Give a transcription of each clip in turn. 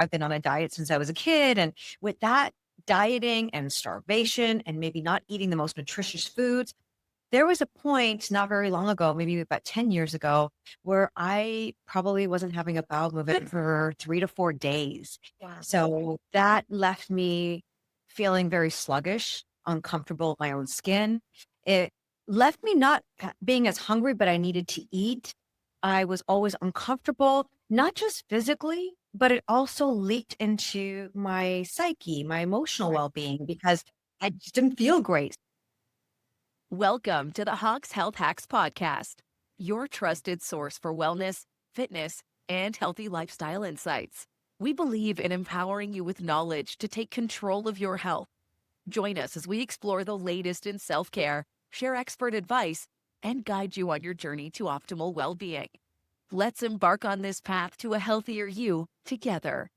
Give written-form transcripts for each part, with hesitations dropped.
I've been on a diet since I was a kid. And with that dieting and starvation and maybe not eating the most nutritious foods, there was a point not very long ago, maybe about 10 years ago, where I probably wasn't having a bowel movement for 3 to 4 days. Yeah. So that left me feeling very sluggish, uncomfortable with my own skin. It left me not being as hungry, but I needed to eat. I was always uncomfortable, not just physically, but it also leaked into my psyche, my emotional Right. well being, because I just didn't feel great. Welcome to the Hawks Health Hacks Podcast, your trusted source for wellness, fitness, and healthy lifestyle insights. We believe in empowering you with knowledge to take control of your health. Join us as we explore the latest in self care, share expert advice, and guide you on your journey to optimal well being. Let's embark on this path to a healthier you together.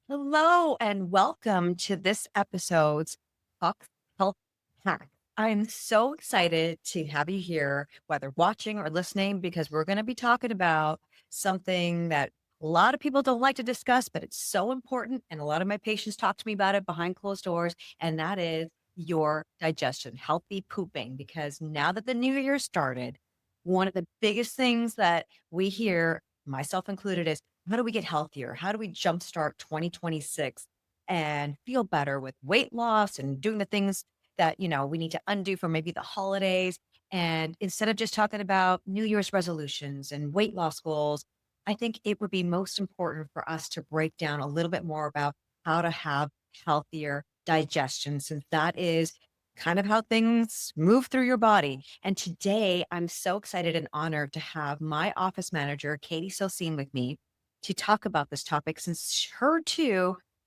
Hello and welcome to this episode's Talk Health Hack. I'm so excited to have you here, whether watching or listening, because we're going to be talking about something that a lot of people don't like to discuss, but it's so important. And a lot of my patients talk to me about it behind closed doors, and that is your digestion, healthy pooping. Because now that the new year started, one of the biggest things that we hear, myself included, is how do we get healthier? How do we jumpstart 2026 and feel better with weight loss and doing the things that, we need to undo for maybe the holidays? And instead of just talking about New Year's resolutions and weight loss goals, I think it would be most important for us to break down a little bit more about how to have healthier digestion, since that is kind of how things move through your body. And today I'm so excited and honored to have my office manager, Katy Sosine, with me to talk about this topic, since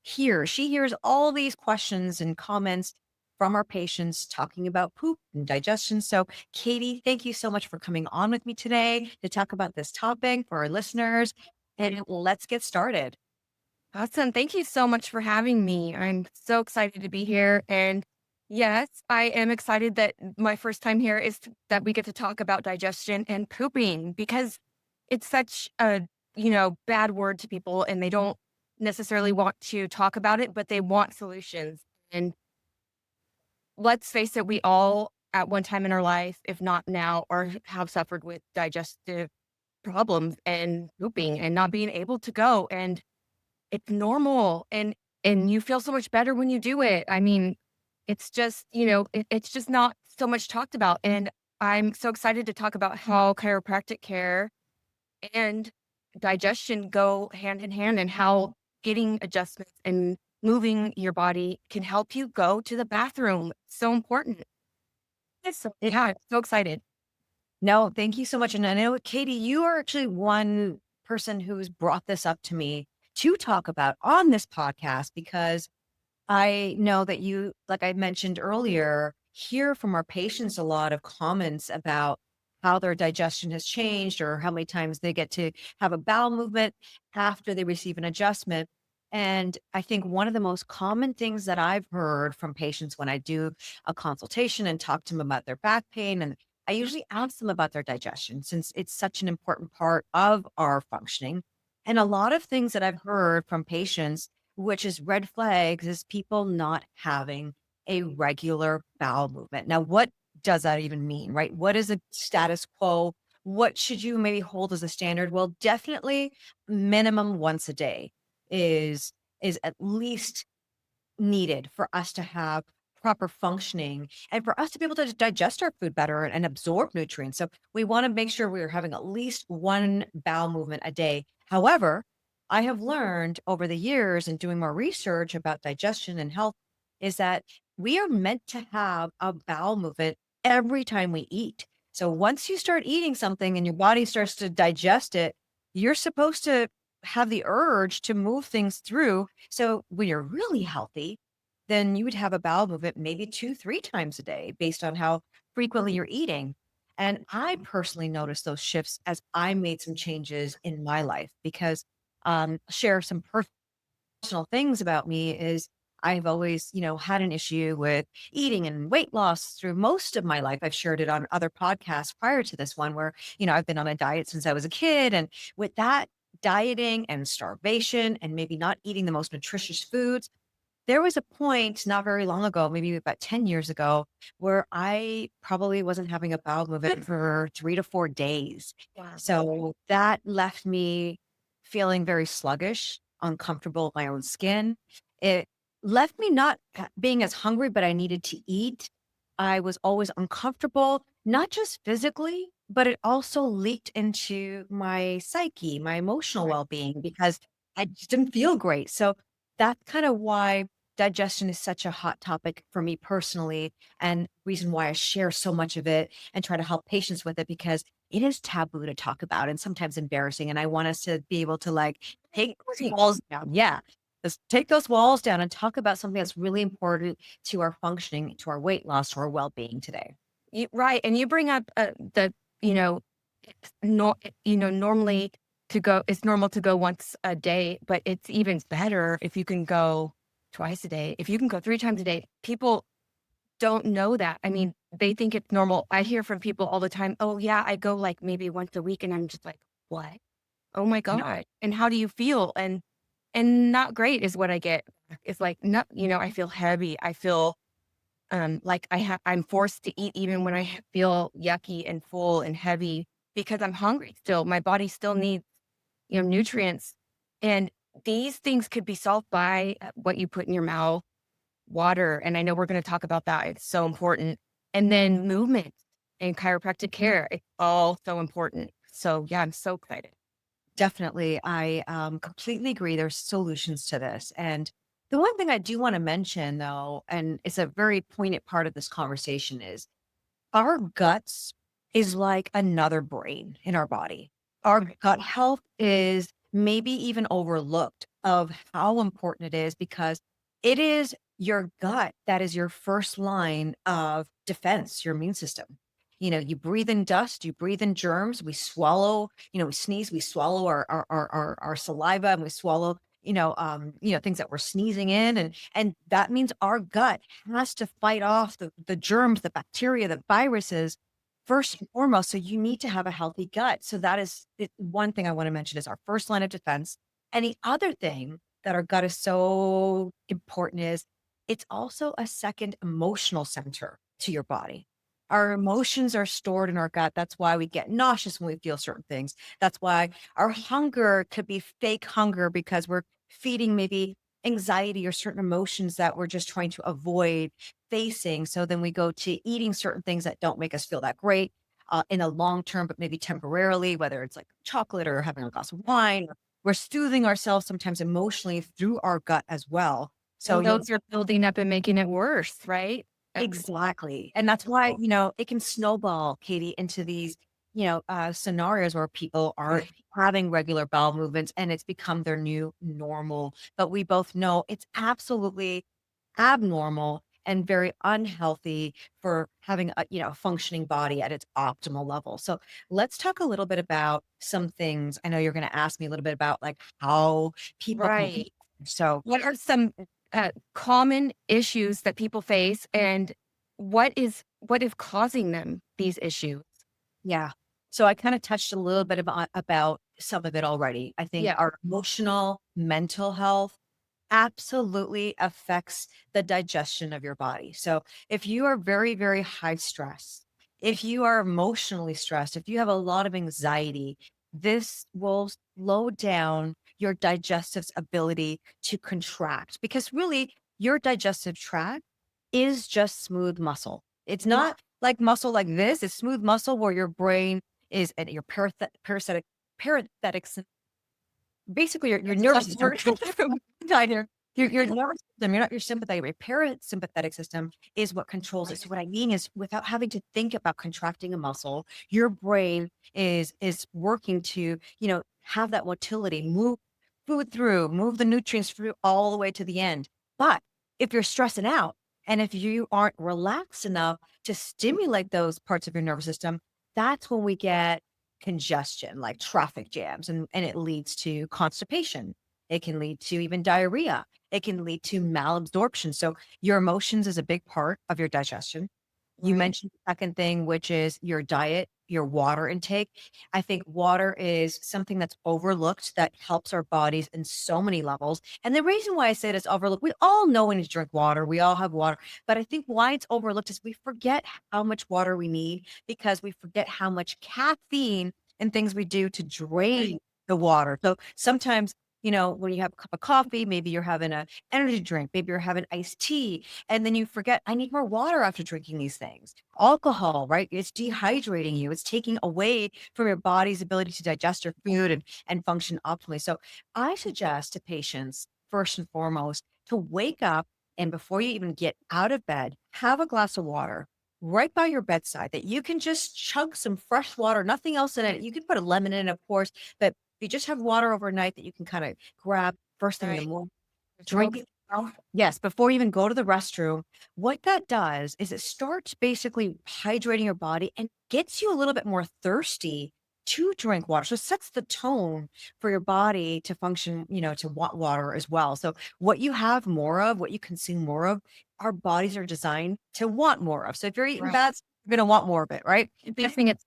she hears all these questions and comments from our patients talking about poop and digestion. So, Katy, thank you so much for coming on with me today to talk about this topic for our listeners. And let's get started. Awesome. Thank you so much for having me. I'm so excited to be here. And yes, I am excited that my first time here is that we get to talk about digestion and pooping because it's such a, bad word to people and they don't necessarily want to talk about it, but they want solutions. And let's face it, we all at one time in our life, if not now, or have suffered with digestive problems and pooping and not being able to go. And it's normal, and you feel so much better when you do it. I mean, it's just, it's just not so much talked about, and I'm so excited to talk about how chiropractic care and digestion go hand in hand and how getting adjustments and moving your body can help you go to the bathroom. So important. So, It, yeah, I'm so excited. no, thank you so much. And I know, Katy, you are actually one person who's brought this up to me to talk about on this podcast, because I know that you, like I mentioned earlier, hear from our patients a lot of comments about how their digestion has changed or how many times they get to have a bowel movement after they receive an adjustment. And I think one of the most common things that I've heard from patients when I do a consultation and talk to them about their back pain, and I usually ask them about their digestion since it's such an important part of our functioning. And a lot of things that I've heard from patients, which is red flags, is people not having a regular bowel movement. Now, what does that even mean, right? What is a status quo? What should you maybe hold as a standard? Well, definitely minimum once a day is is at least needed for us to have proper functioning and for us to be able to digest our food better and absorb nutrients. So we want to make sure we're having at least one bowel movement a day. However, I have learned over the years and doing more research about digestion and health is that we are meant to have a bowel movement every time we eat. So once you start eating something and your body starts to digest it, you're supposed to have the urge to move things through. So when you're really healthy, then you would have a bowel movement maybe 2, 3 times a day based on how frequently you're eating. And I personally noticed those shifts as I made some changes in my life, because share some personal things about me is I've always, had an issue with eating and weight loss through most of my life. I've shared it on other podcasts prior to this one where, I've been on a diet since I was a kid. And with that dieting and starvation and maybe not eating the most nutritious foods, there was a point not very long ago, maybe about 10 years ago, where I probably wasn't having a bowel movement for 3 to 4 days. Wow. So that left me feeling very sluggish, uncomfortable with my own skin. It left me not being as hungry, but I needed to eat. I was always uncomfortable, not just physically, but it also leaked into my psyche, my emotional Right. well being, because I just didn't feel great. So that's kind of why digestion is such a hot topic for me personally, and reason why I share so much of it and try to help patients with it, because it is taboo to talk about and sometimes embarrassing. And I want us to be able to like take those walls down. Yeah. Just take those walls down and talk about something that's really important to our functioning, to our weight loss, to our well-being today. Right. And you bring up you know, it's normally it's normal to go once a day, but it's even better if you can go twice a day. If you can go 3 times a day, people don't know that. I mean, they think it's normal. I hear from people all the time, oh, yeah, I go like maybe once a week. And I'm just like, what? Oh my No. God. And how do you feel? And not great is what I get back. It's like, no, I feel heavy. I feel like I'm forced to eat even when I feel yucky and full and heavy because I'm hungry still. My body still needs, nutrients. And these things could be solved by what you put in your mouth, water. And I know we're going to talk about that. It's so important. And then movement and chiropractic care. It's all so important. So yeah, I'm so excited. Definitely. I completely agree. There's solutions to this. And the one thing I do want to mention, though, and it's a very poignant part of this conversation, is our guts is like another brain in our body. Our Right. gut health is maybe even overlooked of how important it is, because it is your gut that is your first line of defense, your immune system. You breathe in dust, you breathe in germs, we swallow, we sneeze, we swallow our saliva, and we swallow, things that we're sneezing in. And that means our gut has to fight off the germs, the bacteria, the viruses first and foremost. So you need to have a healthy gut. So that is one thing I want to mention is our first line of defense. And the other thing that our gut is so important is it's also a second emotional center to your body. Our emotions are stored in our gut. That's why we get nauseous when we feel certain things. That's why our hunger could be fake hunger, because we're feeding maybe anxiety or certain emotions that we're just trying to avoid facing. So then we go to eating certain things that don't make us feel that great in the long term, but maybe temporarily, whether it's like chocolate or having a glass of wine. We're soothing ourselves sometimes emotionally through our gut as well. So, And those are building up and making it worse, right? exactly. And that's why, it can snowball, Katie, into these, scenarios where people are Right. having regular bowel movements and it's become their new normal. But we both know it's absolutely abnormal and very unhealthy for having a functioning body at its optimal level. So let's talk a little bit about some things. I know you're going to ask me a little bit about like how people can Right. eat. So What are some common issues that people face, and what is causing them these issues? yeah. So I kind of touched a little bit about some of it already. I think Yeah. our emotional, mental health absolutely affects the digestion of your body. So if you are very, very high stress, if you are emotionally stressed, if you have a lot of anxiety, this will slow down your digestive's ability to contract, because really your digestive tract is just smooth muscle. It's not like muscle like this. It's smooth muscle where your brain is, and your parasympathetic basically your That's a nervous tough system. word. Neither your nervous system, you're not your sympathetic. Your parasympathetic system is what controls it. So what I mean is, without having to think about contracting a muscle, your brain is working to have that motility, move food through, move the nutrients through all the way to the end. But if you're stressing out and if you aren't relaxed enough to stimulate those parts of your nervous system, that's when we get congestion, like traffic jams, and it leads to constipation. It can lead to even diarrhea. It can lead to malabsorption. So your emotions is a big part of your digestion. You Right. mentioned the second thing, which is your diet, your water intake. I think water is something that's overlooked that helps our bodies in so many levels. And the reason why I say it's overlooked, we all know we need to drink water. We all have water. But I think why it's overlooked is we forget how much water we need because we forget how much caffeine and things we do to drain the water. So sometimes, when you have a cup of coffee, maybe you're having an energy drink, maybe you're having iced tea, and then you forget, I need more water after drinking these things. Alcohol, right? It's dehydrating you. It's taking away from your body's ability to digest your food and function optimally. So I suggest to patients, first and foremost, to wake up and before you even get out of bed, have a glass of water right by your bedside that you can just chug some fresh water, nothing else in it. You can put a lemon in, of course, but you just have water overnight that you can kind of grab first thing in the Right. morning, There's no drink it. Yes, before you even go to the restroom, what that does is it starts basically hydrating your body and gets you a little bit more thirsty to drink water. So it sets the tone for your body to function, to want water as well. So what you have more of, what you consume more of, our bodies are designed to want more of. So if you're eating Right. bad, you're going to want more of it, right? I think it's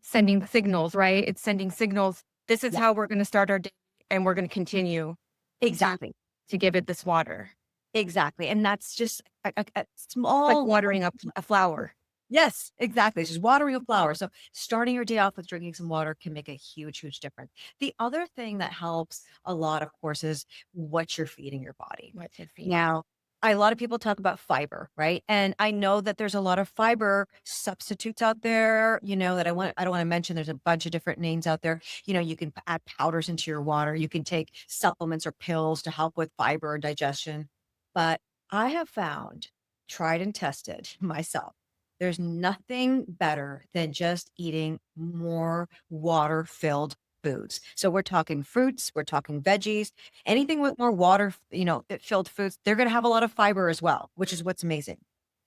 sending signals, right? It's sending signals. This is Yeah, how we're going to start our day, and we're going to continue to exactly. to give it this water. Exactly. And that's just a Like small. watering a flower. Yes, exactly. It's just watering a flower. So starting your day off with drinking some water can make a huge, huge difference. The other thing that helps a lot, of course, is what you're feeding your body. What's it feed? Now, a lot of people talk about fiber, right? And I know that there's a lot of fiber substitutes out there, that I don't want to mention. There's a bunch of different names out there. You can add powders into your water. You can take supplements or pills to help with fiber and digestion. But I have found, tried and tested myself, there's nothing better than just eating more water-filled foods. So we're talking fruits, we're talking veggies, anything with more water, filled foods, they're going to have a lot of fiber as well, which is what's amazing.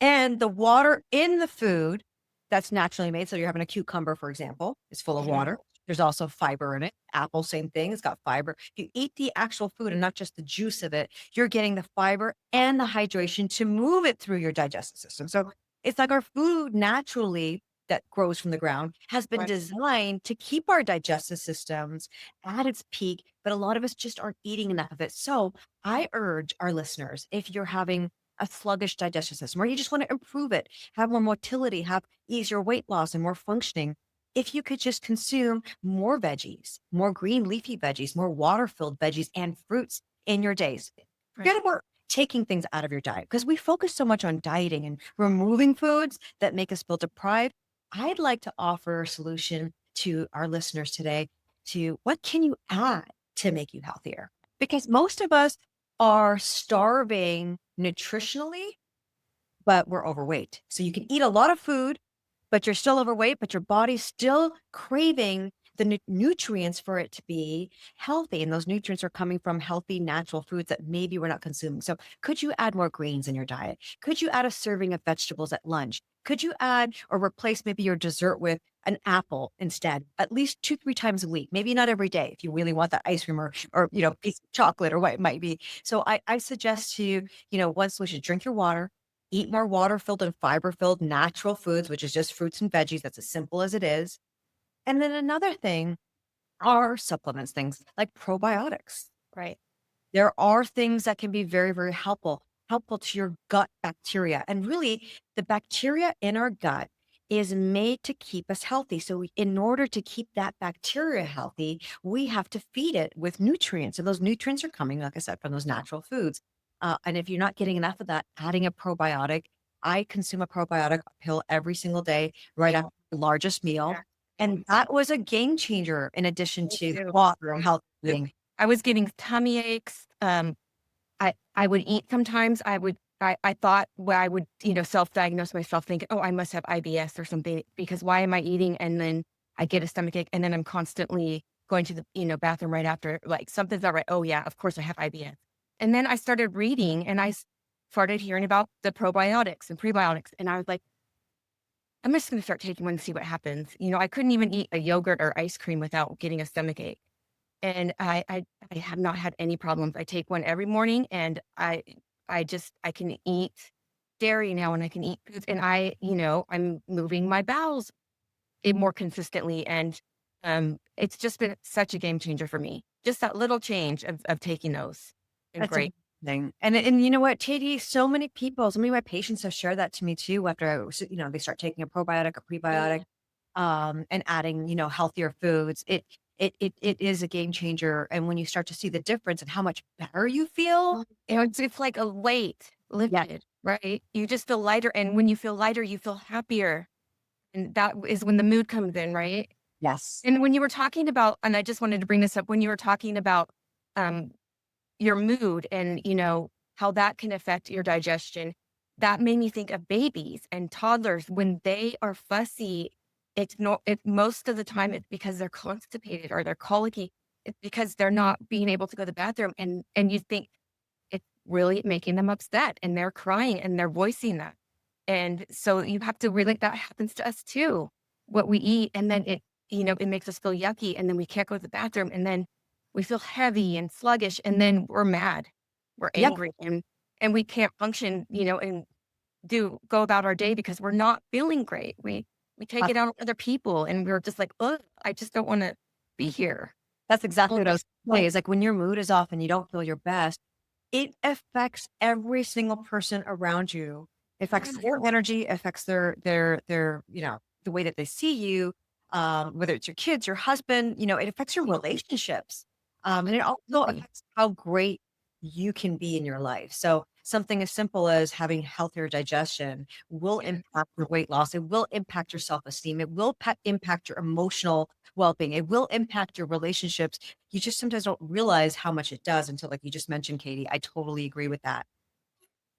And the water in the food that's naturally made. So you're having a cucumber, for example, is full of water. There's also fiber in it. Apple, same thing. It's got fiber. If you eat the actual food and not just the juice of it, you're getting the fiber and the hydration to move it through your digestive system. So it's like our food naturally that grows from the ground has been Right. designed to keep our digestive systems at its peak, but a lot of us just aren't eating enough of it. So I urge our listeners, if you're having a sluggish digestive system or you just want to improve it, have more motility, have easier weight loss and more functioning, if you could just consume more veggies, more green leafy veggies, more water-filled veggies and fruits in your days. Right. Forget about taking things out of your diet because we focus so much on dieting and removing foods that make us feel deprived. I'd like to offer a solution to our listeners today to what can you add to make you healthier? Because most of us are starving nutritionally, but we're overweight. So you can eat a lot of food, but you're still overweight, but your body's still craving the nutrients for it to be healthy. And those nutrients are coming from healthy, natural foods that maybe we're not consuming. So could you add more greens in your diet? Could you add a serving of vegetables at lunch? Could you add or replace maybe your dessert with an apple instead, at least 2, 3 times a week, maybe not every day if you really want that ice cream or piece of chocolate or what it might be. So I suggest to you, one solution, drink your water, eat more water-filled and fiber-filled natural foods, which is just fruits and veggies. That's as simple as it is. And then another thing are supplements, things like probiotics. Right. There are things that can be very, very helpful to your gut bacteria. And really, the bacteria in our gut is made to keep us healthy. So in order to keep that bacteria healthy, we have to feed it with nutrients. And those nutrients are coming, like I said, from those natural foods. And if you're not getting enough of that, adding a probiotic, I consume a probiotic pill every single day, right after the largest meal. Yeah. And that was a game changer in addition Me to too. water and health eating. I was getting tummy aches. I would eat sometimes. I thought I would, self-diagnose myself thinking, oh, I must have IBS or something because why am I eating? And then I get a stomach ache and then I'm constantly going to the, bathroom right after, like something's not right. Oh yeah, of course I have IBS. And then I started reading and started hearing about the probiotics and prebiotics. And I was like, I'm just going to start taking one and see what happens. I couldn't even eat a yogurt or ice cream without getting a stomach ache. and I have not had any problems. I take one every morning, and I can eat dairy now, and I can eat foods, and I'm moving my bowels more consistently, and it's just been such a game changer for me. Just that little change of taking those. And That's great. amazing. And you know what, Katie, so many of my patients have shared that to me too after they start taking a probiotic or prebiotic, and adding, healthier foods. It is a game changer. And when you start to see the difference and how much better you feel. It's like a weight Yeah. lifted, right? You just feel lighter, and when you feel lighter, you feel happier, and that is when the mood comes in, right? Yes. And when you were talking about, and I just wanted to bring this up, when you were talking about um, your mood and, how that can affect your digestion, that made me think of babies and toddlers when they are fussy. Most of the time it's because they're constipated or they're colicky. It's because they're not being able to go to the bathroom, and you think it's really making them upset, and they're crying and they're voicing that. And so you have to relate that happens to us too. What we eat, and then it makes us feel yucky, and then we can't go to the bathroom, and then we feel heavy and sluggish, and then we're mad, we're Yep. angry, and we can't function, and go about our day because we're not feeling great. We take it out on other people, and we're just like, oh, I just don't want to be here. That's exactly Well, what I was gonna say, is like when your mood is off and you don't feel your best, it affects every single person around you. It affects their energy, affects their, the way that they see you, whether it's your kids, your husband, it affects your relationships. And it also Absolutely. affects how great you can be in your life. So something as simple as having healthier digestion will impact your weight loss. It will impact your self-esteem. It will impact your emotional well-being. It will impact your relationships. You just sometimes don't realize how much it does until, like you just mentioned, Katie. I totally agree with that.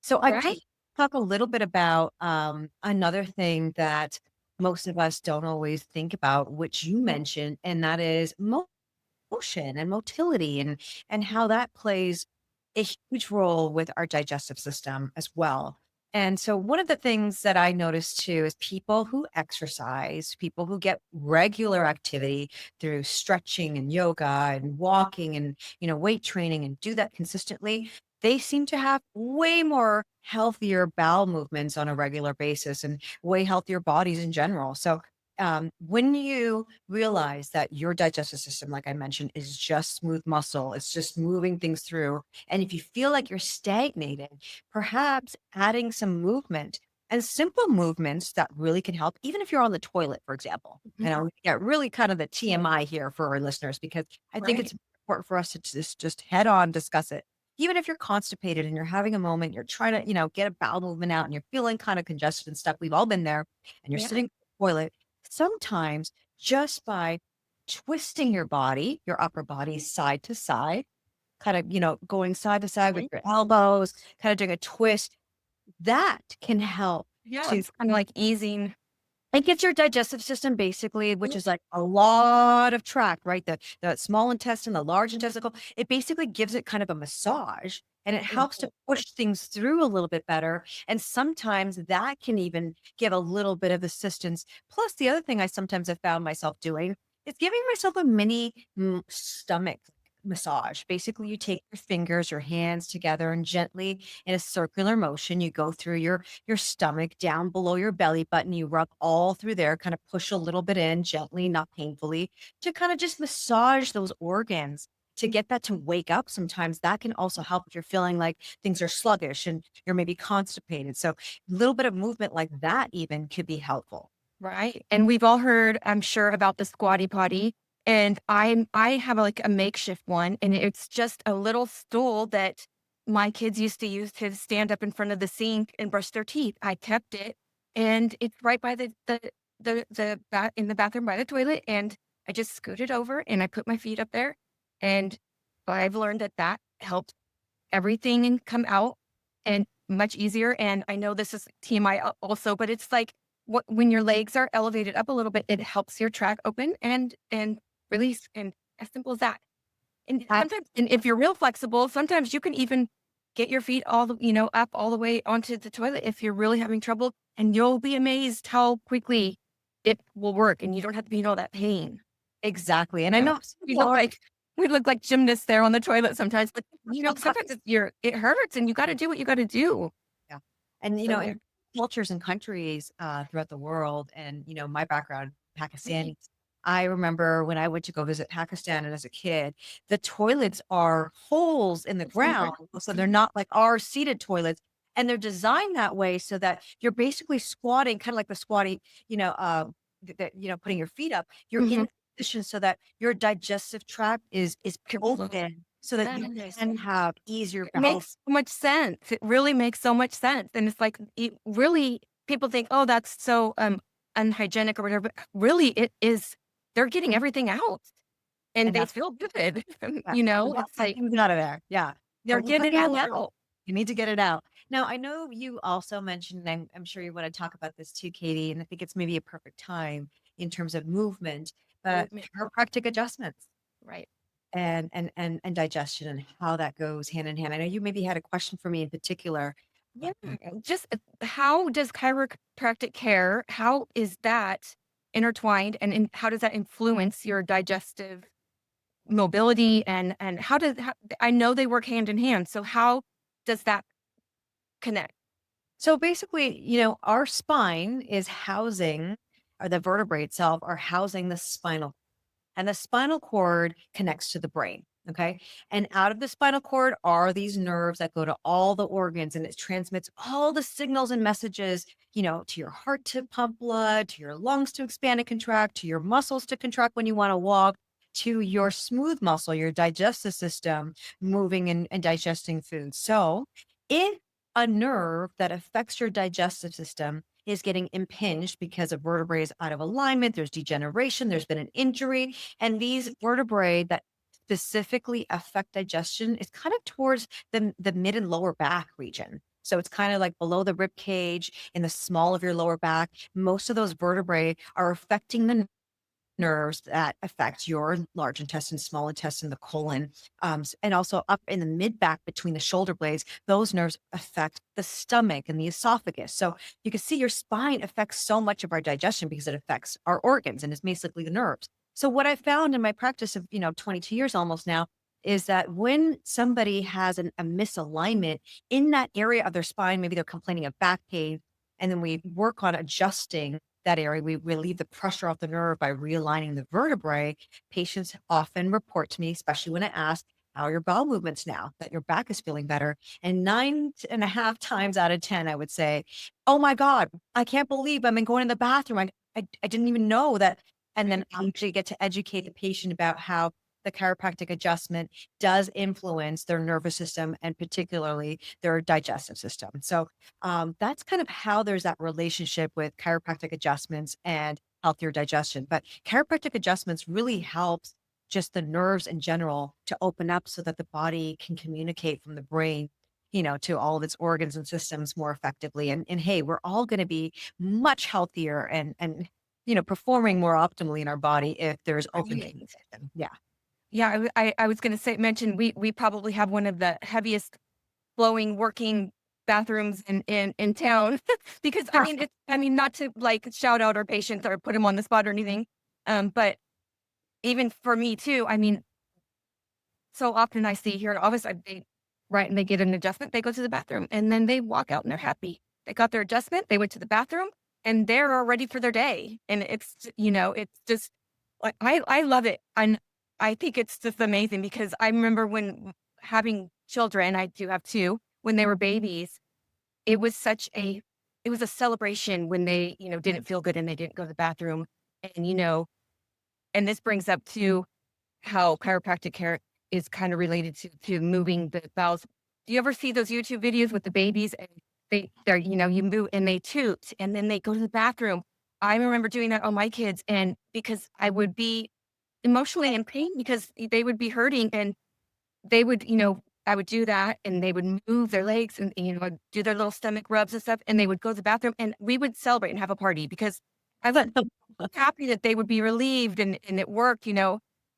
So I just Right. talk a little bit about another thing that most of us don't always think about, which you mentioned, and that is motion and motility, and how that plays a huge role with our digestive system as well. And so one of the things that I notice too is people who exercise, people who get regular activity through stretching and yoga and walking and, weight training, and do that consistently, they seem to have way more healthier bowel movements on a regular basis and way healthier bodies in general. So when you realize that your digestive system, like I mentioned, is just smooth muscle, it's just moving things through. And if you feel like you're stagnated, perhaps adding some movement and simple movements that really can help, even if you're on the toilet, for example. And Mhm. I'll get really kind of the TMI here for our listeners, because I think Right. it's important for us to just head on discuss it. Even if you're constipated and you're having a moment, you're trying to, get a bowel movement out and you're feeling kind of congested and stuff. We've all been there, and you're Yeah. sitting in the toilet. Sometimes just by twisting your body, your upper body side to side, kind of, going side to side with Right. your elbows, kind of doing a twist, that can help Yeah. to, It's kind of like easing. it gets your digestive system basically, which is like a lot of tract, right? The small intestine, the large intestinal, it basically gives it kind of a massage, and it helps to push things through a little bit better. And sometimes that can even give a little bit of assistance. Plus, the other thing I sometimes have found myself doing is giving myself a mini stomach massage. Basically, you take your fingers, your hands together, and gently in a circular motion, you go through your stomach down below your belly button. You rub all through there, kind of push a little bit in gently, not painfully, to kind of just massage those organs to get that to wake up. Sometimes that can also help if you're feeling like things are sluggish and you're maybe constipated. So a little bit of movement like that even could be helpful. Right. And we've all heard, I'm sure, about the squatty potty. And I have like a makeshift one, and it's just a little stool that my kids used to use to stand up in front of the sink and brush their teeth. I kept it, and it's right by in the bathroom by the toilet. And I just scooted over and I put my feet up there. And I've learned that helps everything and come out and much easier. And I know this is TMI also, but it's like when your legs are elevated up a little bit, it helps your tract open and release. And as simple as that. And I, sometimes, and if you're real flexible, sometimes you can even get your feet up all the way onto the toilet if you're really having trouble, and you'll be amazed how quickly it will work, and you don't have to be in all that pain. exactly. And I Yeah. know some You people look are like we look like gymnasts there on the toilet sometimes, but sometimes it hurts and you got to do what you got to do. Yeah. And, So in cultures and countries throughout the world, and, my background, Pakistani, I remember when I went to go visit Pakistan and as a kid, the toilets are holes in the ground. So they're not like our seated toilets. And they're designed that way so that you're basically squatting, kind of like the squatty, putting your feet up. You're in Mhm. a position so that your digestive tract is Look, open so that you that is- can have easier It bowel. makes so much sense. It really makes so much sense. And it's like, it really, people think, oh, that's so unhygienic or whatever. But really, it is, they're getting everything out and And they that's feel good. Yeah, It's like things out of there. Yeah. they're We're getting putting it it all out. out. You need to get it out. Now, I know you also mentioned, and I'm sure you want to talk about this too, Katie, and I think it's maybe a perfect time in terms of movement, but Movement. chiropractic adjustments Right. and digestion and how that goes hand in hand. I know you maybe had a question for me in particular. Yeah. Just how does chiropractic care, how is that intertwined how does that influence your digestive mobility and I know they work hand in hand. So how does that connect? So basically, our spine is housing, or the vertebrae itself are housing the spinal. And the spinal cord connects to the brain. Okay. And out of the spinal cord are these nerves that go to all the organs, and it transmits all the signals and messages, to your heart to pump blood, to your lungs to expand and contract, to your muscles to contract when you want to walk, to your smooth muscle, your digestive system moving and digesting food. So if a nerve that affects your digestive system is getting impinged because a vertebrae is out of alignment, there's degeneration, there's been an injury, and these vertebrae that specifically affect digestion is kind of towards the mid and lower back region. So it's kind of like below the rib cage in the small of your lower back. Most of those vertebrae are affecting the nerves that affect your large intestine, small intestine, the colon, and also up in the mid back between the shoulder blades. Those nerves affect the stomach and the esophagus. So you can see your spine affects so much of our digestion because it affects our organs and is basically the nerves. So what I found in my practice of 22 years almost now is that when somebody has a misalignment in that area of their spine, maybe they're complaining of back pain, and then we work on adjusting that area. We relieve the pressure off the nerve by realigning the vertebrae. Patients often report to me, especially when I ask, how are your bowel movements now that your back is feeling better? And 9.5 times out of 10, I would say, oh my God, I can't believe I've been going in the bathroom. I didn't even know that. And then I actually get to educate the patient about how the chiropractic adjustment does influence their nervous system and particularly their digestive system. So that's kind of how there's that relationship with chiropractic adjustments and healthier digestion. But chiropractic adjustments really helps just the nerves in general to open up so that the body can communicate from the brain, to all of its organs and systems more effectively. And hey, we're all going to be much healthier and performing more optimally in our body if there's open Right. communication. Yeah. Yeah, I was going to mention we probably have one of the heaviest flowing working bathrooms in town because I mean not to like shout out our patients or put them on the spot or anything, but even for me too. I mean, so often I see here at office, right, and they get an adjustment, they go to the bathroom, and then they walk out and they're happy. They got their adjustment, they went to the bathroom, and they're all ready for their day. And it's just like I love it, and I think it's just amazing because I remember when having children, I do have two, when they were babies, it was it was a celebration when they didn't feel good and they didn't go to the bathroom, and and this brings up to how chiropractic care is kind of related to moving the bowels. Do you ever see those YouTube videos with the babies and they're you move and they toot and then they go to the bathroom? I remember doing that on my kids, and because I would be emotionally in pain because they would be hurting, and they would I would do that and they would move their legs and I'd do their little stomach rubs and stuff, and they would go to the bathroom and we would celebrate and have a party because I was happy that they would be relieved and it worked.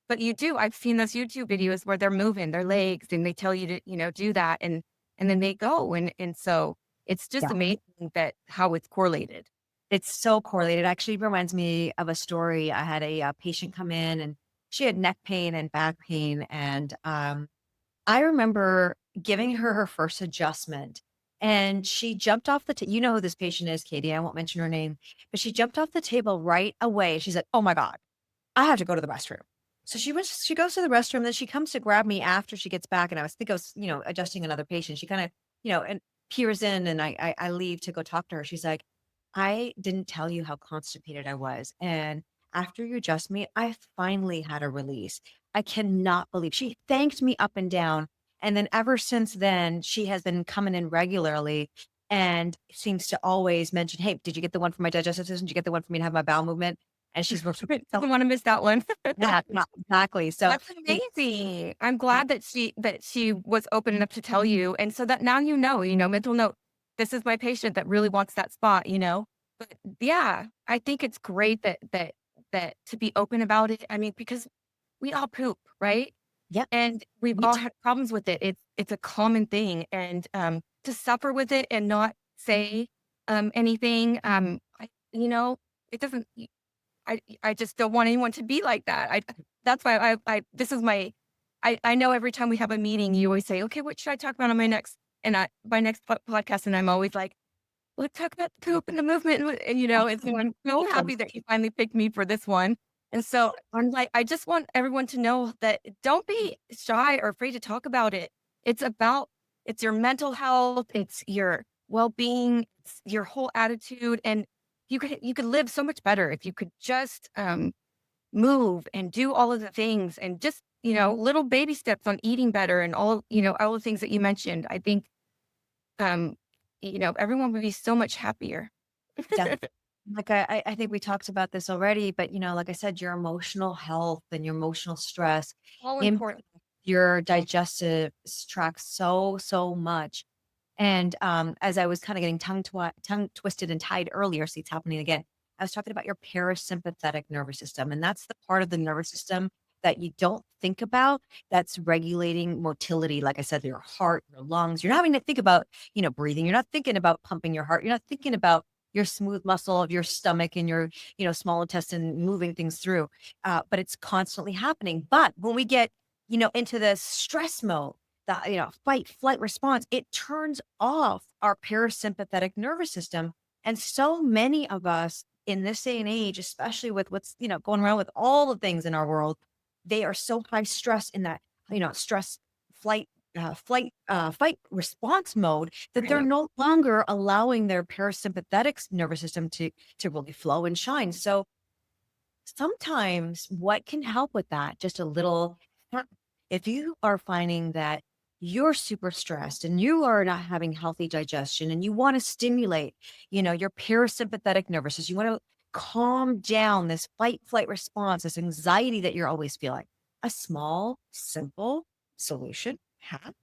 But I've seen those YouTube videos where they're moving their legs and they tell you to, do that, and then they go, and so it's just Yeah. amazing that how it's correlated. It's so correlated. Actually reminds me of a story. I had a patient come in, and she had neck pain and back pain. And I remember giving her her first adjustment, and she jumped off the you know who this patient is, Katie. I won't mention her name, but she jumped off the table right away. She's like, "Oh my God, I have to go to the restroom." So she goes to the restroom, then she comes to grab me after she gets back. And I was, adjusting another patient. She kind of, and peers in, and I leave to go talk to her. She's like, "I didn't tell you how constipated I was. And after you adjust me, I finally had a release. I cannot believe." She thanked me up and down. And then ever since then, she has been coming in regularly and seems to always mention, "Hey, did you get the one for my digestive system? Did you get the one for me to have my bowel movement?" And she's worked with Doesn't want to miss that one. yeah, exactly. So That's amazing. I'm glad that she was open enough to tell you, and so that now mental note. This is my patient that really wants that spot. But yeah, I think it's great that to be open about it. I mean, because we all poop, right? yep, And we've me all too. had problems with it. It's a common thing, and to suffer with it and not say anything, it doesn't. I just don't want anyone to be like that. That's why I this is my I know every time we have a meeting, you always say, "Okay, what should I talk about on my next podcast?" And I'm always like, "Let's talk about the poop and the movement." And so I'm so happy that you finally picked me for this one. And so I'm like, I just want everyone to know that don't be shy or afraid to talk about it. It's about it's your mental health, it's your well-being, it's your whole attitude, and you could live so much better if you could just move and do all of the things and just little baby steps on eating better and all the things that you mentioned. I think um everyone would be so much happier. Definitely. Like I think we talked about this already, but like I said, your emotional health and your emotional stress All impact important. your digestive tract so, so much. And as I was kind of getting tongue twisted and tied earlier, see it's happening again. I was talking about your parasympathetic nervous system, and that's the part of the nervous system that you don't think about. That's regulating motility, like I said, your heart, your lungs. You're not having to think about, breathing. You're not thinking about pumping your heart. You're not thinking about your smooth muscle of your stomach and your, small intestine moving things through. But it's constantly happening. But when we get, into the stress mode, the fight flight response, it turns off our parasympathetic nervous system. And so many of us in this day and age, especially with what's going around with all the things in our world, they are so high stress in that stress flight fight response mode that they're Right. no longer allowing their parasympathetic nervous system to really flow and shine. So sometimes what can help with that, just a little, if you are finding that you're super stressed and you are not having healthy digestion and you want to stimulate, your parasympathetic nervous system, you want to calm down this fight flight response, this anxiety that you're always feeling, a small, simple solution hack,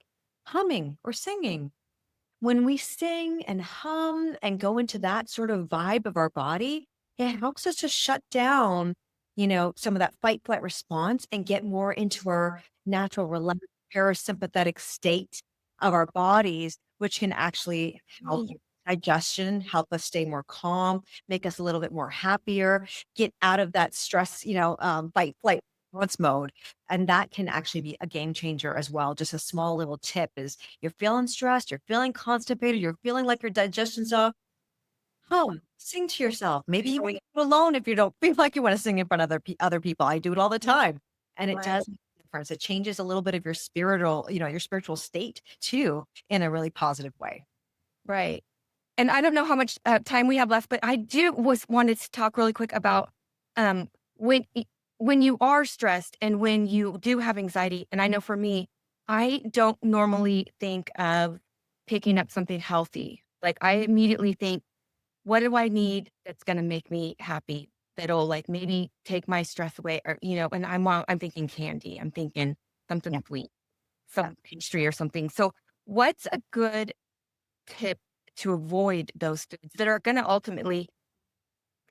humming or singing. When we sing and hum and go into that sort of vibe of our body, it helps us to shut down, some of that fight flight response and get more into our natural relaxed parasympathetic state of our bodies, which can actually help Mm. digestion, help us stay more calm, make us a little bit more happier, get out of that stress, fight flight response mode. And that can actually be a game changer as well. Just a small little tip is you're feeling stressed, you're feeling constipated, you're feeling like your digestion's off. Home, sing to yourself. Maybe you want to do it alone if you don't feel like you want to sing in front of other people. I do it all the time, and it Right. does make a difference. It changes a little bit of your spiritual, your spiritual state too, in a really positive way. Right. And I don't know how much time we have left, but I do was wanted to talk really quick about um, when when you are stressed and when you do have anxiety. And I know for me, I don't normally think of picking up something healthy. Like I immediately think, what do I need that's going to make me happy? That'll like maybe take my stress away, or And I'm thinking candy. I'm thinking Yeah, something sweet, yeah. some pastry or something. So, what's a good tip to avoid those foods that are gonna ultimately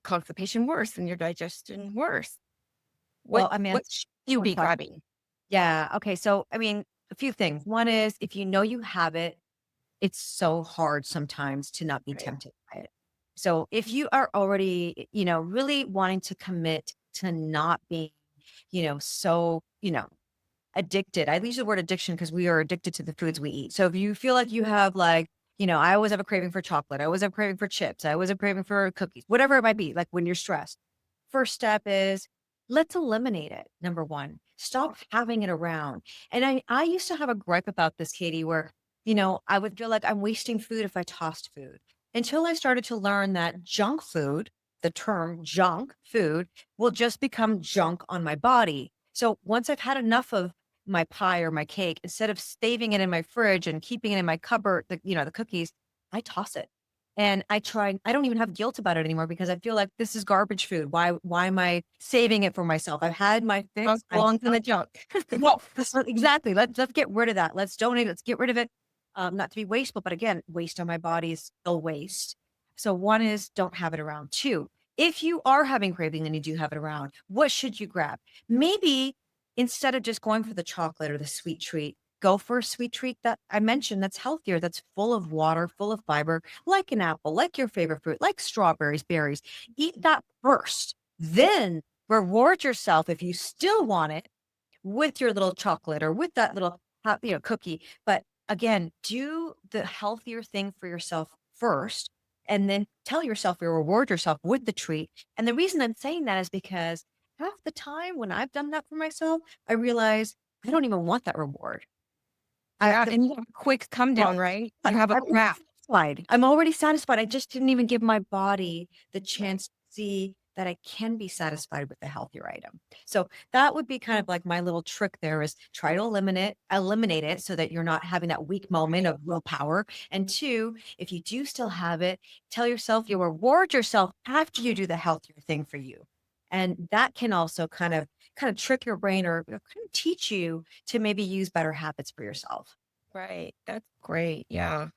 constipation worse and your digestion worse? What Well, I mean, what should you I'm be sorry. grabbing? Yeah. Okay. So, I mean, a few things. One is if you know you have it, it's so hard sometimes to not be Right. tempted by it. So if you are already, really wanting to commit to not being so, addicted. I use the word addiction because we are addicted to the foods we eat. So if you feel like you have like, I always have a craving for chocolate. I always have a craving for chips. I always have a craving for cookies, whatever it might be, like when you're stressed. First step is let's eliminate it. Number one, stop having it around. And I used to have a gripe about this, Katie, where, I would feel like I'm wasting food if I tossed food until I started to learn that junk food, the term junk food, will just become junk on my body. So once I've had enough of my pie or my cake, instead of saving it in my fridge and keeping it in my cupboard, the cookies, I toss it. And I don't even have guilt about it anymore because I feel like this is garbage food. Why am I saving it for myself? I've had my fix. Belongs in the junk. No, exactly. Let's get rid of that. Let's donate. Let's get rid of it. Not to be wasteful, but again, waste on my body is still waste. So one is don't have it around. Two, if you are having craving and you do have it around, what should you grab? Maybe instead of just going for the chocolate or the sweet treat, go for a sweet treat that I mentioned that's healthier, that's full of water, full of fiber, like an apple, like your favorite fruit, like strawberries, berries. Eat that first. Then reward yourself if you still want it with your little chocolate or with that little cookie. But again, do the healthier thing for yourself first and then tell yourself you reward yourself with the treat. And the reason I'm saying that is because half the time when I've done that for myself, I realize I don't even want that reward. Yeah, and you have a quick come Well, down, right? You have a I'm craft. satisfied. I'm already satisfied. I just didn't even give my body the chance to see that I can be satisfied with a healthier item. So that would be kind of like my little trick there is try to eliminate it so that you're not having that weak moment of willpower. And two, if you do still have it, tell yourself you reward yourself after you do the healthier thing for you. And that can also kind of trick your brain or kind of teach you to maybe use better habits for yourself. Right. That's great. Yeah.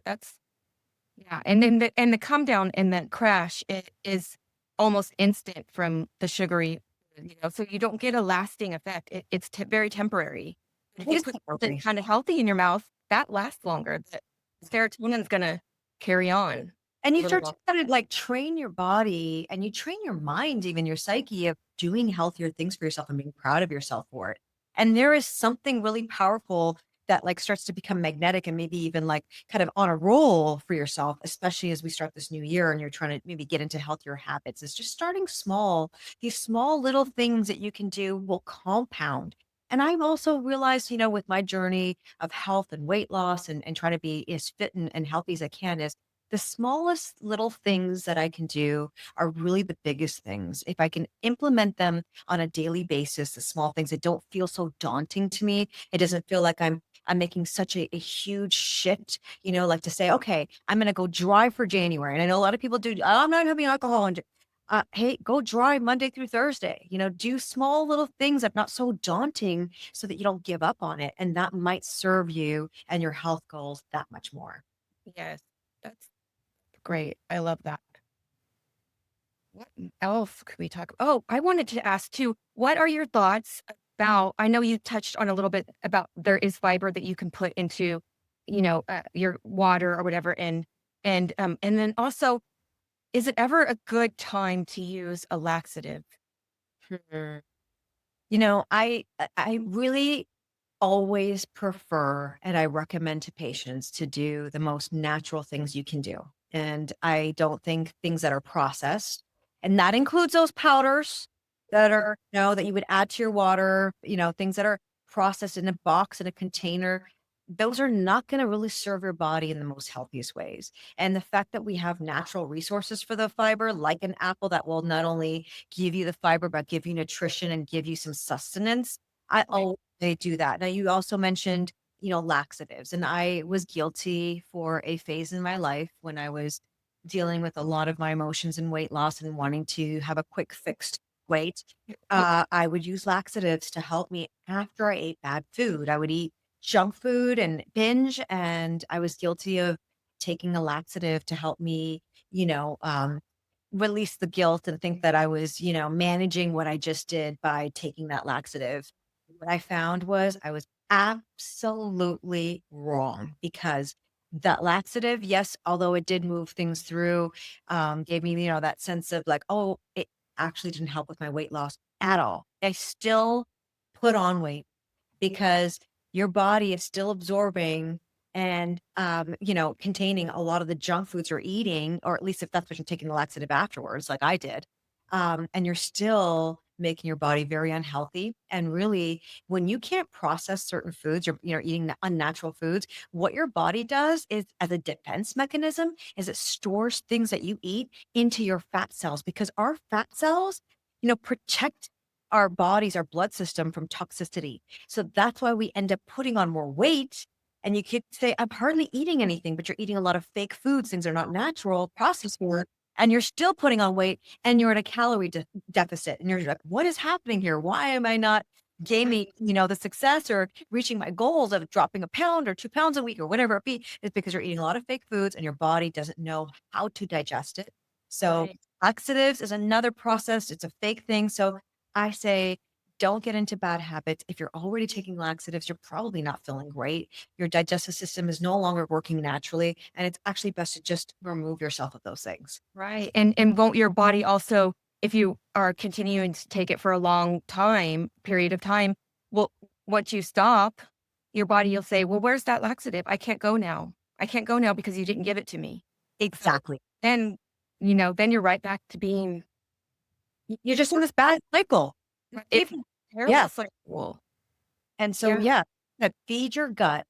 That's yeah. And the come down and that crash is almost instant from the sugary, so you don't get a lasting effect. It's very temporary. If It you is put something temporary. kind of healthy in your mouth, that lasts longer. The serotonin's gonna carry on And a you little start to longer. kind of like train your body and you train your mind, even your psyche of doing healthier things for yourself and being proud of yourself for it. And there is something really powerful that like starts to become magnetic and maybe even like kind of on a roll for yourself, especially as we start this new year and you're trying to maybe get into healthier habits. Is just starting small. These small little things that you can do will compound. And I've also realized, with my journey of health and weight loss and trying to be as fit and healthy as I can is the smallest little things that I can do are really the biggest things. If I can implement them on a daily basis, the small things that don't feel so daunting to me, it doesn't feel like I'm making such a huge shift, like to say, okay, I'm gonna go dry for January. And I know a lot of people do, "Oh, I'm not having alcohol. And hey, go dry Monday through Thursday. Do small little things that are not so daunting so that you don't give up on it. And that might serve you and your health goals that much more. Yes. That's great. I love that. What else could we talk? Oh, I wanted to ask too, what are your thoughts about, I know you touched on a little bit about there is fiber that you can put into, your water or whatever. And then also, is it ever a good time to use a laxative? Hmm. I really always prefer and I recommend to patients to do the most natural things you can do. And I don't think things that are processed, and that includes those powders that are, that you would add to your water, things that are processed in a box, in a container. Those are not going to really serve your body in the most healthiest ways. And the fact that we have natural resources for the fiber, like an apple that will not only give you the fiber, but give you nutrition and give you some sustenance. I always they do that. Now, you also mentioned, laxatives, and I was guilty for a phase in my life when I was dealing with a lot of my emotions and weight loss and wanting to have a quick fixed weight. I would use laxatives to help me after I ate bad food. I would eat junk food and binge, and I was guilty of taking a laxative to help me, you know, um, release the guilt and think that I was, managing what I just did by taking that laxative. What I found was I was absolutely wrong because that laxative, yes, although it did move things through, gave me, that sense of like, oh, it actually didn't help with my weight loss at all. I still put on weight because your body is still absorbing and containing a lot of the junk foods you're eating, or at least if that's what you're taking the laxative afterwards, like I did. And you're still making your body very unhealthy. And really, when you can't process certain foods, you're eating unnatural foods. What your body does is, as a defense mechanism, is it stores things that you eat into your fat cells, because our fat cells, protect our bodies, our blood system from toxicity. So that's why we end up putting on more weight. And you could say, I'm hardly eating anything, but you're eating a lot of fake foods, things that are not natural, processed food, and you're still putting on weight and you're at a calorie deficit. And you're like, what is happening here? Why am I not gaining, the success or reaching my goals of dropping a pound or 2 pounds a week or whatever it be? It's because you're eating a lot of fake foods and your body doesn't know how to digest it. So Right. laxatives is another process. It's a fake thing. So I say, don't get into bad habits. If you're already taking laxatives, you're probably not feeling great. Your digestive system is no longer working naturally. And it's actually best to just remove yourself of those things. Right. And won't your body also, if you are continuing to take it for a long period of time, well, once you stop, your body will say, well, where's that laxative? I can't go now. I can't go now because you didn't give it to me. So Exactly. then, then you're right back to being You're just in this bad cycle. it's a People, terrible yeah. cycle. And so, Yeah. yeah, that feed your gut.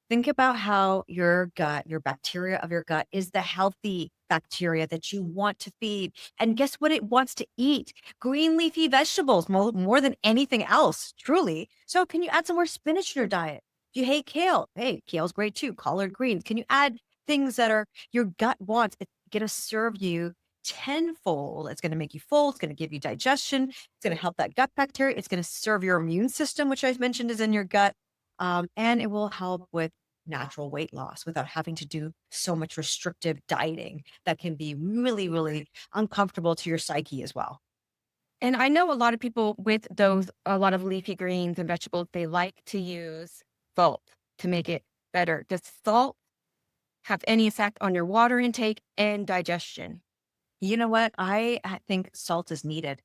Think about how your gut, your bacteria of your gut is the healthy bacteria that you want to feed. And guess what it wants to eat? Green leafy vegetables more than anything else, truly. So can you add some more spinach to your diet? If you hate kale, hey, kale's great too. Collard greens. Can you add things that are your gut wants? It's going to serve you tenfold. It's going to make you full. It's going to give you digestion. It's going to help that gut bacteria. It's going to serve your immune system, which I mentioned is in your gut. And it will help with natural weight loss without having to do so much restrictive dieting that can be really, really uncomfortable to your psyche as well. And I know a lot of people with a lot of leafy greens and vegetables, they like to use salt to make it better. Does salt have any effect on your water intake and digestion? You know what? I think salt is needed.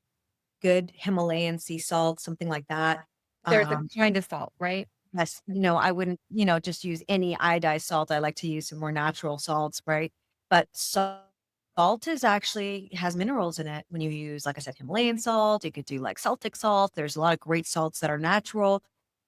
Good Himalayan sea salt, something like that. There's a Um, kind of salt, right? Yes, I wouldn't, just use any iodized salt. I like to use some more natural salts, right? But salt is actually has minerals in it. When you use, like I said, Himalayan salt, you could do like Celtic salt. There's a lot of great salts that are natural.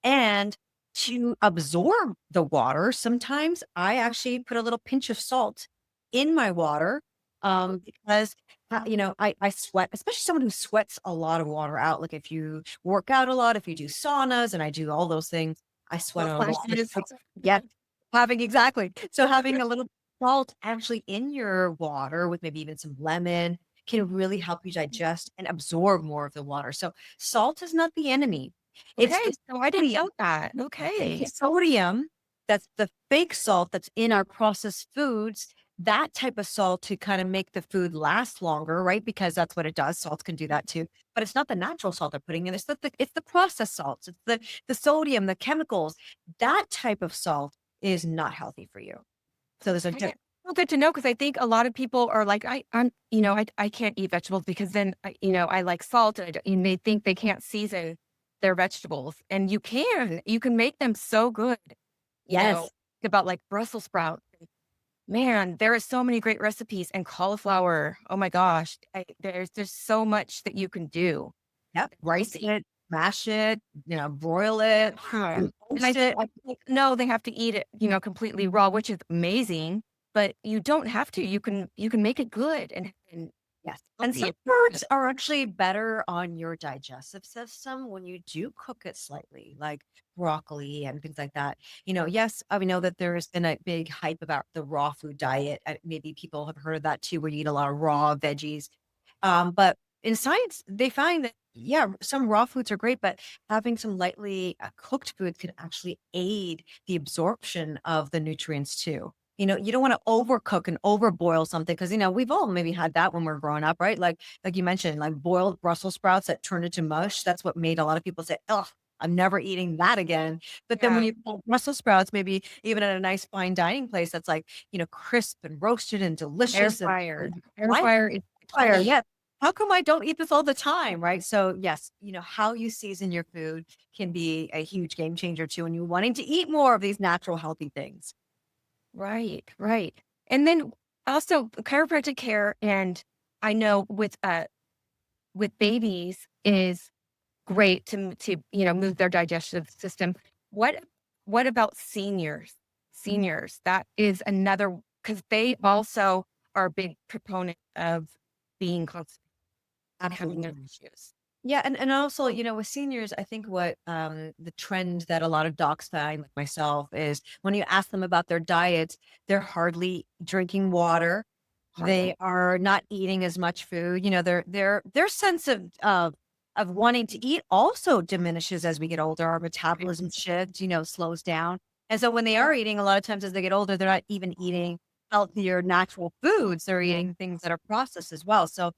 And to absorb the water, sometimes I actually put a little pinch of salt in my water, because I sweat, especially someone who sweats a lot of water out. Like if you work out a lot, if you do saunas, and I do all those things, I sweat Hot out a lot. flashes. Yeah, having exactly. So having a little salt actually in your water with maybe even some lemon can really help you digest and absorb more of the water. So salt is not the enemy. It's Okay, the so I didn't sodium. know that. It's the Okay. sodium, that's the fake salt that's in our processed foods. That type of salt to kind of make the food last longer, right? Because that's what it does. Salt can do that too. But it's not the natural salt they're putting in. It's the processed salts. It's the sodium, the chemicals. That type of salt is not healthy for you. So there's a Okay. difference. Well, good to know because I think a lot of people are like, I can't eat vegetables because then, I like salt and they think they can't season their vegetables. And you can make them so good, Yes. think about like Brussels sprouts. Man, there are so many great recipes and cauliflower. Oh my gosh. There's just so much that you can do. Yep. Rice it, mash it, broil it, Huh. And roast it. I think, no, they have to eat it, completely raw, which is amazing, but you don't have to. You can make it good and Yes. And some healthy. foods are actually better on your digestive system when you do cook it slightly, like broccoli and things like that. Yes, I know that there has been a big hype about the raw food diet. Maybe people have heard of that too, where you eat a lot of raw veggies. But in science, they find that, yeah, some raw foods are great, but having some lightly cooked foods can actually aid the absorption of the nutrients too. You don't want to overcook and overboil something because, we've all maybe had that when we're growing up, right? Like you mentioned, like boiled Brussels sprouts that turned into mush. That's what made a lot of people say, oh, I'm never eating that again. But then when Yeah. you put Brussels sprouts, maybe even at a nice fine dining place that's like, crisp and roasted and Air delicious and fryer. Air why fryer is fire, key. yeah. how come I don't eat this all the time? Right. So, yes, how you season your food can be a huge game changer too. And you wanting to eat more of these natural, healthy things. Right, right. And then also chiropractic care, and I know with babies is great to move their digestive system. What what about seniors? Seniors, that is another, because they also are big proponent of being constipated and having their Absolutely. issues. Yeah, and also, with seniors, I think what the trend that a lot of docs find, like myself, is when you ask them about their diets, they're hardly drinking water. They Hardly. are not eating as much food. Their sense of wanting to eat also diminishes as we get older. Our metabolism shifts, slows down. And so when they are eating, a lot of times as they get older, they're not even eating healthier, natural foods. They're eating things that are processed as well. So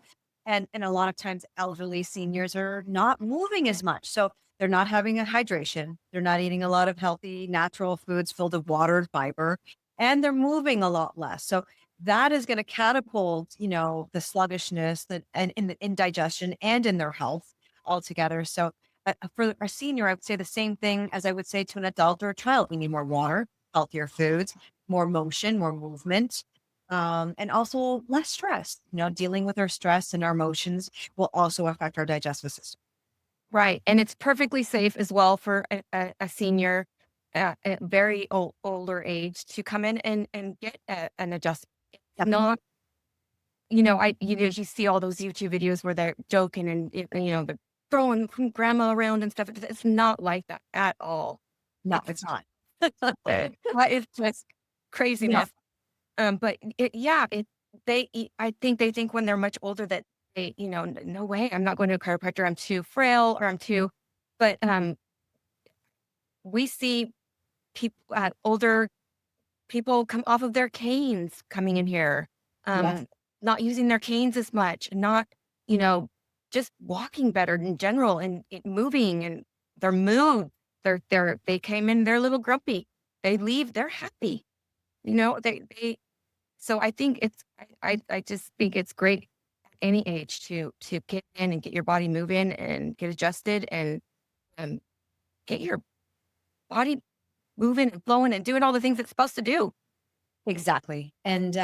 and a lot of times elderly seniors are not moving as much. So they're not having a hydration. They're not eating a lot of healthy natural foods filled with water and fiber, and they're moving a lot less. So that is going to catapult, the sluggishness that and in digestion and in their health altogether. So for a senior, I would say the same thing as I would say to an adult or a child. We need more water, healthier foods, more motion, more movement, and also less stress. Dealing with our stress and our emotions will also affect our digestive system. Right, and it's perfectly safe as well for a senior, at very older age to come in and get an adjustment. It's Yep. not, you see all those YouTube videos where they're joking and they're throwing grandma around and stuff. It's not like that at all. No, It's it's not. that is just Yeah. craziness. But yeah, I think they think when they're much older that no way, I'm not going to a chiropractor. I'm too frail or I'm too, but we see people, older people come off of their canes coming in here, Yes. um, not using their canes as much, not, you know, just walking better in general and moving and their mood. They came in, they're a little grumpy. They leave, they're happy. They so I think I just think it's great at any age to get in and get your body moving and get adjusted and um, get your body moving and flowing and doing all the things it's supposed to do. Exactly. And,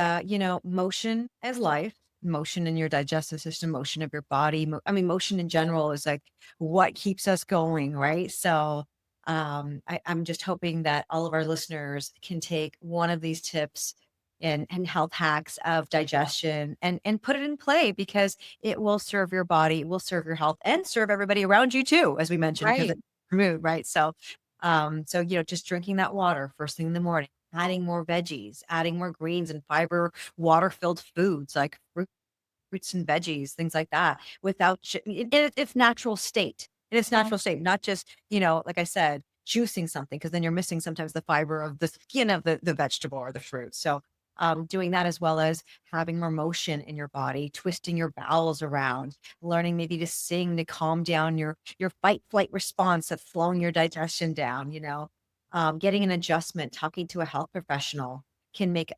motion as life, motion in your digestive system, motion of your body. Motion in general is like what keeps us going, right? So, I'm just hoping that all of our listeners can take one of these tips and health hacks of digestion and put it in play because it will serve your body, it will serve your health and serve everybody around you too, as we mentioned, because Right. it's mood, right? So, just drinking that water first thing in the morning, adding more veggies, adding more greens and fiber, water-filled foods like fruits and veggies, things like that, without in its natural state. In its natural state, not just, like I said, juicing something because then you're missing sometimes the fiber of the skin of the vegetable or the fruit. So, doing that as well as having more motion in your body, twisting your bowels around, learning maybe to sing to calm down your fight flight response of slowing your digestion down, getting an adjustment, talking to a health professional can make,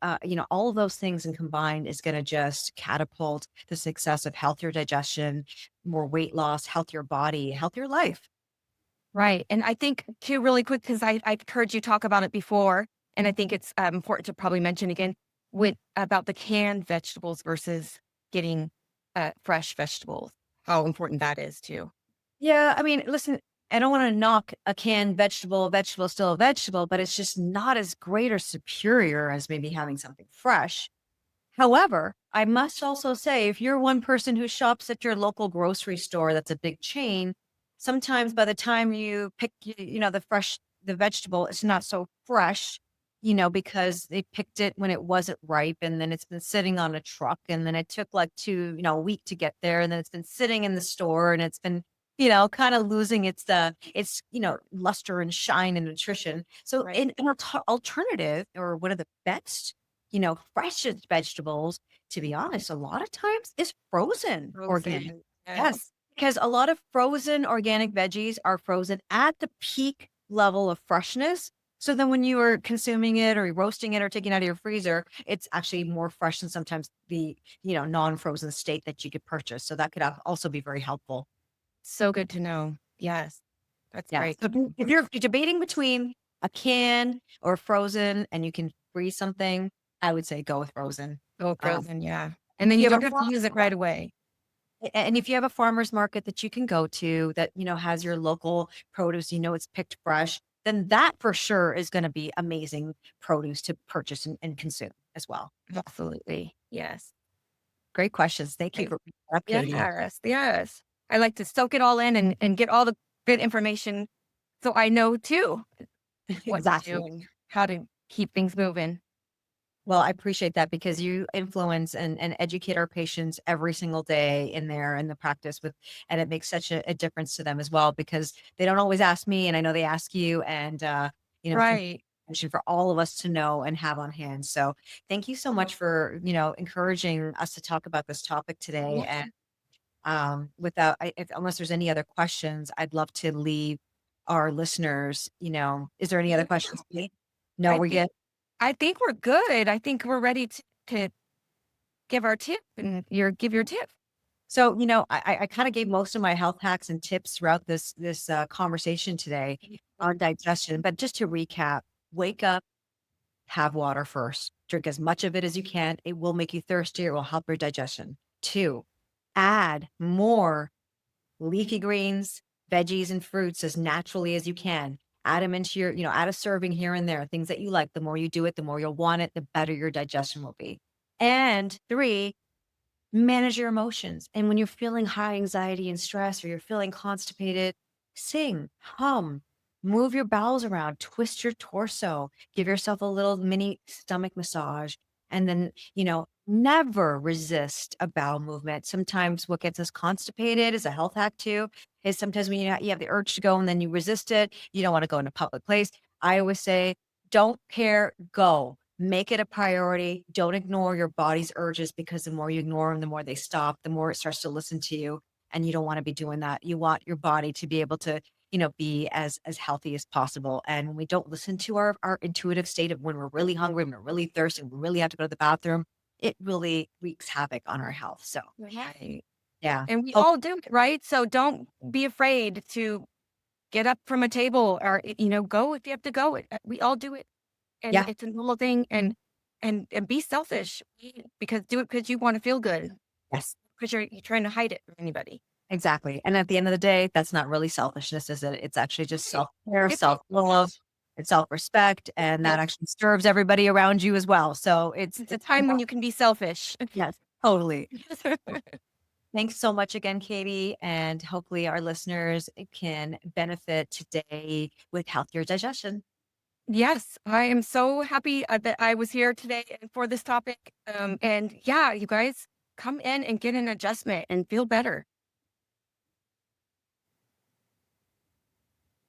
all of those things and combined is going to just catapult the success of healthier digestion, more weight loss, healthier body, healthier life. Right. And I think too, really quick, because I've heard you talk about it before, and I think it's important to probably mention again with about the canned vegetables versus getting fresh vegetables, how important that is too. Yeah, listen, I don't want to knock a canned vegetable. Vegetable is still a vegetable, but it's just not as great or superior as maybe having something fresh. However, I must also say, if you're one person who shops at your local grocery store, that's a big chain, sometimes by the time you pick, the vegetable, it's not so fresh, because they picked it when it wasn't ripe and then it's been sitting on a truck and then it took like a week to get there and then it's been sitting in the store and it's been, kind of losing its, luster and shine and nutrition. So Right. an alternative or one of the best freshest vegetables, to be honest, a lot of times is frozen organic. Frozen. Yes. Yes, because a lot of frozen organic veggies are frozen at the peak level of freshness. So then when you are consuming it or roasting it or taking it out of your freezer, it's actually more fresh than sometimes the, non-frozen state that you could purchase. So that could also be very helpful. So good to know. Yes, that's Yeah. great. So if you're debating between a can or frozen and you can freeze something, I would say go with frozen. Go Um, frozen, yeah. And if then you you have don't a have to use it right away. And if you have a farmer's market that you can go to that, has your local produce, it's picked fresh, then that for sure is going to be amazing produce to purchase and consume as well. Absolutely. Yes. Great questions. Thank you Right. for bringing that up, Katie. Yes, yes. I like to soak it all in and get all the good information so I know too what to do Exactly. and how to keep things moving. Well, I appreciate that because you influence and educate our patients every single day in the practice and it makes such a difference to them as well because they don't always ask me and I know they ask you and, it's Right. information for all of us to know and have on hand. So thank you so much for, encouraging us to talk about this topic today. Yeah. And, unless there's any other questions, I'd love to leave our listeners, is there any other Yeah. questions? No, I we're think good. I think we're good. I think we're ready to give our tip and give your tip. So, I kind of gave most of my health hacks and tips throughout this conversation today on digestion. But just to recap, wake up, have water first. Drink as much of it as you can. It will make you thirsty. It will help your digestion. Two, add more leafy greens, veggies, and fruits as naturally as you can. Add them into add a serving here and there, things that you like. The more you do it, the more you'll want it, the better your digestion will be. And three, manage your emotions. And when you're feeling high anxiety and stress, or you're feeling constipated, sing, hum, move your bowels around, twist your torso, give yourself a little mini stomach massage. And then, never resist a bowel movement. Sometimes what gets us constipated is a health hack too, is sometimes when you have the urge to go and then you resist it, you don't want to go in a public place. I always say, don't care, go. Make it a priority. Don't ignore your body's urges because the more you ignore them, the more they stop, the more it starts to listen to you. And you don't want to be doing that. You want your body to be able to, be as healthy as possible. And when we don't listen to our intuitive state of when we're really hungry, when we're really thirsty, when we really have to go to the bathroom, it really wreaks havoc on our health. So Right. yeah. And we Oh, all do it, right? So don't be afraid to get up from a table or, go if you have to go. We all do it. And yeah. it's a normal thing and be selfish because do it because you want to feel good Yes. because you're trying to hide it from anybody. Exactly. And at the end of the day, that's not really selfishness, is it? It's actually just Right. self-care, It's self-love, it's self-respect, and that yes. actually serves everybody around you as well. So It's a time when you can be selfish. yes, totally. Thanks so much again, Katie. And hopefully our listeners can benefit today with healthier digestion. Yes, I am so happy that I was here today for this topic. And yeah, you guys come in and get an adjustment and feel better.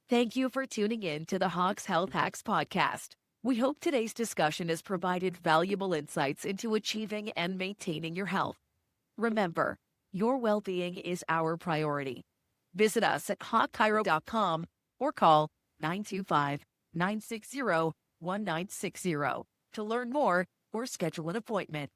Thank you for tuning in to the Hawks Health Hacks podcast. We hope today's discussion has provided valuable insights into achieving and maintaining your health. Remember, your well-being is our priority. Visit us at hawkchiro.com or call 925-960-1960 to learn more or schedule an appointment.